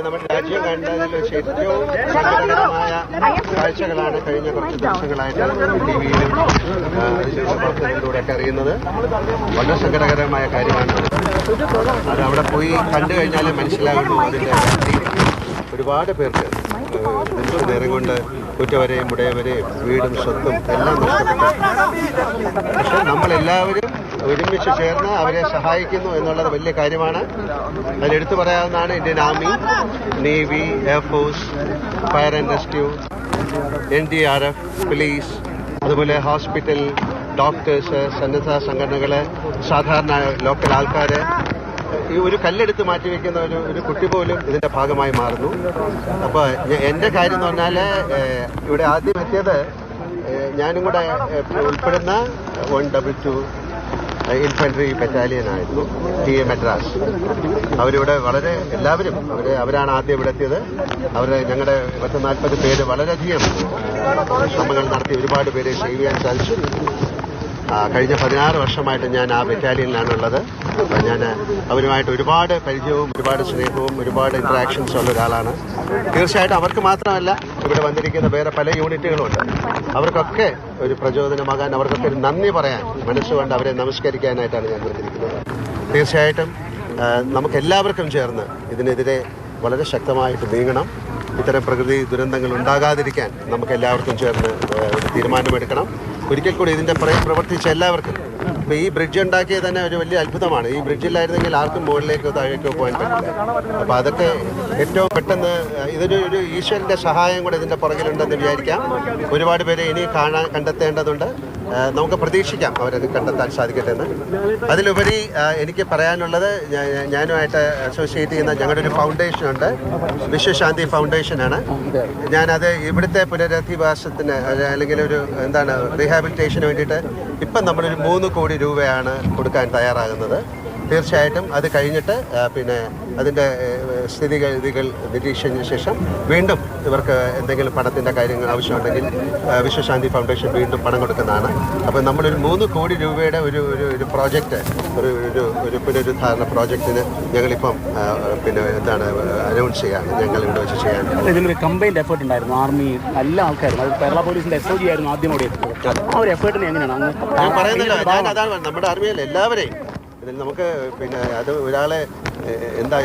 നമ്മുടെ രാജ്യം കണ്ടതിൽ വെച്ച് ഏറ്റവും സങ്കടകരമായ കാഴ്ചകളാണ് കഴിഞ്ഞ കുറച്ച് ദിവസങ്ങളായിട്ട് ടിവിയിലും വാർത്തകളിലൂടെയൊക്കെ അറിയുന്നത്. വളരെ സങ്കടകരമായ കാര്യമാണ്. അത് അവിടെ പോയി കണ്ടു കഴിഞ്ഞാലേ മനസ്സിലാകുന്നു അതിൻ്റെ ഒരുപാട് പേർക്ക് നിമിഷ നേരം കൊണ്ട് കുറ്റവരെയും മുടയവരെയും വീടും സ്വത്തും എല്ലാം നഷ്ടപ്പെട്ടു. പക്ഷെ നമ്മളെല്ലാവരും ഒരുമിച്ച് ചേർന്ന് അവരെ സഹായിക്കുന്നു എന്നുള്ളത് വലിയ കാര്യമാണ്. അതിലെടുത്തു പറയാവുന്നതാണ് Indian army, navy, air force, fire and rescue, NDRF, police, അതുപോലെ ഹോസ്പിറ്റൽ, ഡോക്ടേഴ്സ്, സന്നദ്ധ സംഘടനകൾ, സാധാരണ ലോക്കൽ ആൾക്കാർ. ഈ ഒരു കല്ലെടുത്ത് മാറ്റിവെക്കുന്ന ഒരു കുട്ടി പോലും ഇതിന്റെ ഭാഗമായി മാറുന്നു. അപ്പോൾ എൻ്റെ കാര്യം എന്ന് പറഞ്ഞാൽ ഇവിടെ ആദ്യം എത്തിയത് ഞാനും കൂടെ ഉൾപ്പെടുന്ന 122 ഇൻഫൻട്രി ബറ്റാലിയൻ ആയിരുന്നു, TA മദ്രാസ്. അവരിവിടെ വളരെ എല്ലാവരും അവരാണ് ആദ്യം ഇവിടെ എത്തിയത്. ഞങ്ങളുടെ 40 പേര് വളരെയധികം ശ്രമങ്ങൾ നടത്തി ഒരുപാട് പേരെ സേവ് ചെയ്യാൻ സാധിച്ചു. കഴിഞ്ഞ 16 വർഷമായിട്ട് ഞാൻ ആ ബറ്റാലിയനിലാണുള്ളത്. അപ്പോൾ ഞാൻ അവരുമായിട്ട് ഒരുപാട് പരിചയവും ഒരുപാട് സ്നേഹവും ഒരുപാട് ഇൻട്രാക്ഷൻസും ഉള്ള ഒരാളാണ്. തീർച്ചയായിട്ടും അവർക്ക് മാത്രമല്ല, ഇവിടെ വന്നിരിക്കുന്ന വേറെ പല യൂണിറ്റുകളുണ്ട്. അവർക്കൊക്കെ ഒരു പ്രചോദനമാകാൻ, അവർക്കൊക്കെ ഒരു നന്ദി പറയാൻ, മനസ്സുകൊണ്ട് അവരെ നമസ്കരിക്കാനായിട്ടാണ് ഞാൻ വന്നിരിക്കുന്നത്. തീർച്ചയായിട്ടും നമുക്കെല്ലാവർക്കും ചേർന്ന് ഇതിനെതിരെ വളരെ ശക്തമായിട്ട് നീങ്ങണം. ഇത്തരം പ്രകൃതി ദുരന്തങ്ങൾ ഉണ്ടാകാതിരിക്കാൻ നമുക്കെല്ലാവർക്കും ചേർന്ന് ഒരു തീരുമാനമെടുക്കണം. ഒരിക്കൽ കൂടി ഇതിൻ്റെ പ്രവർത്തിച്ച എല്ലാവർക്കും. ഇപ്പോൾ ഈ ബ്രിഡ്ജ് ഉണ്ടാക്കിയത് തന്നെ ഒരു വലിയ അത്ഭുതമാണ്. ഈ ബ്രിഡ്ജില്ലായിരുന്നെങ്കിൽ ആർക്കും മുകളിലേക്കോ താഴേക്കോ പോകാൻ പറ്റില്ല. അപ്പോൾ അതൊക്കെ ഏറ്റവും പെട്ടെന്ന് ഒരു ഈശ്വരൻ്റെ സഹായം കൂടെ ഇതിൻ്റെ പുറകിലുണ്ടെന്ന് വിചാരിക്കാം. ഒരുപാട് പേരെ ഇനി കണ്ടെത്തേണ്ടതുണ്ട്. നമുക്ക് പ്രതീക്ഷിക്കാം അവരത് കണ്ടെത്താൻ സാധിക്കട്ടെ എന്ന്. അതിലുപരി എനിക്ക് പറയാനുള്ളത്, ഞാനുമായിട്ട് അസോസിയേറ്റ് ചെയ്യുന്ന ഞങ്ങളുടെ ഒരു ഫൗണ്ടേഷനുണ്ട്, വിശ്വശാന്തി ഫൗണ്ടേഷനാണ്. ഞാനത് ഇവിടുത്തെ പുനരധിവാസത്തിന് അല്ലെങ്കിൽ റീഹാബിലിറ്റേഷന് വേണ്ടിയിട്ട് ഇപ്പം നമ്മളൊരു 3 കോടി രൂപയാണ് കൊടുക്കാൻ തയ്യാറാകുന്നത്. തീർച്ചയായിട്ടും അത് കഴിഞ്ഞിട്ട് പിന്നെ അതിൻ്റെ സ്ഥിതിഗതികൾ നിരീക്ഷിച്ചതിന് ശേഷം വീണ്ടും ഇവർക്ക് എന്തെങ്കിലും പണത്തിൻ്റെ കാര്യങ്ങൾ ആവശ്യമുണ്ടെങ്കിൽ വിശ്വശാന്തി ഫൗണ്ടേഷൻ വീണ്ടും പണം കൊടുക്കുന്നതാണ്. അപ്പോൾ നമ്മളൊരു 3 കോടി രൂപയുടെ ഒരു പ്രോജക്റ്റ്, ഒരു പുനരുദ്ധാരണ പ്രോജക്റ്റിന് ഞങ്ങളിപ്പം അനൗൺസ് ചെയ്യാണ്. ഞങ്ങൾ ഇവിടെ വെച്ച് ചെയ്യാൻ ഇതിലൊരു കമ്പൈൻഡ് എഫേർട്ട് ഉണ്ടായിരുന്നു. ആർമി എല്ലാ ആൾക്കാരും, അത് കേരള പോലീസിൻ്റെ SOG ആയിരുന്നു ആദ്യം ഓടി എത്തിയത്. ആ ഒരു എഫേർട്ടിന് എങ്ങനെയാണ് ഞാൻ പറയുന്നില്ല. അതാണ് നമ്മുടെ ആർമിയിൽ എല്ലാവരെയും ഇതിൽ നമുക്ക് അത് ഒരാളെ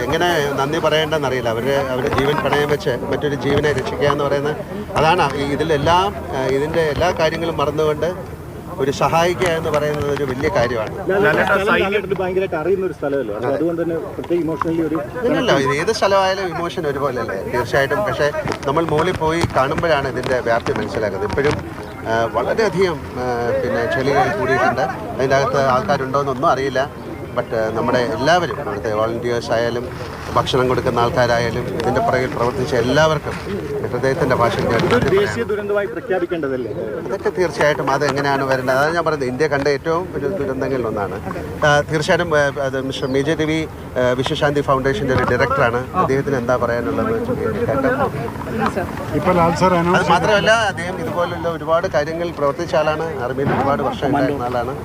എങ്ങനെ നന്ദി പറയേണ്ടതെന്നറിയില്ല. അവരുടെ ജീവൻ പണയം വെച്ച് മറ്റൊരു ജീവനെ രക്ഷിക്കുക എന്ന് പറയുന്നത് അതാണ്. ഇതിൻ്റെ എല്ലാ കാര്യങ്ങളും മറന്നുകൊണ്ട് ഒരു സഹായിക്കുക എന്ന് പറയുന്നത് ഒരു വലിയ കാര്യമാണ്. ഇല്ലല്ലോ, ഇത് ഏത് സ്ഥലമായാലും ഇമോഷൻ ഒരുപോലെയല്ലേ. തീർച്ചയായിട്ടും. പക്ഷേ നമ്മൾ മുകളിൽ പോയി കാണുമ്പോഴാണ് ഇതിൻ്റെ വ്യാപ്തി മനസ്സിലാക്കുന്നത്. ഇപ്പോഴും വളരെയധികം ചെളികൾ കൂടിയിട്ടുണ്ട്. അതിൻ്റെ അകത്ത് ആൾക്കാരുണ്ടോയെന്നൊന്നും അറിയില്ല. ബട്ട് നമ്മുടെ എല്ലാവരും, അവിടുത്തെ വോളണ്ടിയേഴ്സ് ആയാലും ഭക്ഷണം കൊടുക്കുന്ന ആൾക്കാരായാലും ഇതിൻ്റെ പുറകിൽ പ്രവർത്തിച്ച എല്ലാവർക്കും ഹൃദയത്തിൻ്റെ ഭാഷയിൽ പ്രഖ്യാപിക്കേണ്ടതല്ലേ? അതൊക്കെ തീർച്ചയായിട്ടും അത് എങ്ങനെയാണ് വരേണ്ടത്. അതാണ് ഞാൻ പറയുന്നത്, ഇന്ത്യ കണ്ട ഏറ്റവും ഒരു ദുരന്തങ്ങളിൽ ഒന്നാണ്. തീർച്ചയായിട്ടും അത് മിസ്റ്റർ മേജർ രവി വിശ്വശാന്തി ഫൗണ്ടേഷൻ്റെ ഒരു ഡയറക്ടറാണ്. അദ്ദേഹത്തിന് എന്താ പറയാനുള്ളത് അത് മാത്രമല്ല, അദ്ദേഹം ഇതുപോലുള്ള ഒരുപാട് കാര്യങ്ങളിൽ പ്രവർത്തിച്ച ആളാണ്. ആർമിയിൽ ഒരുപാട് വർഷം ഉണ്ടായിരുന്ന ആളാണ്.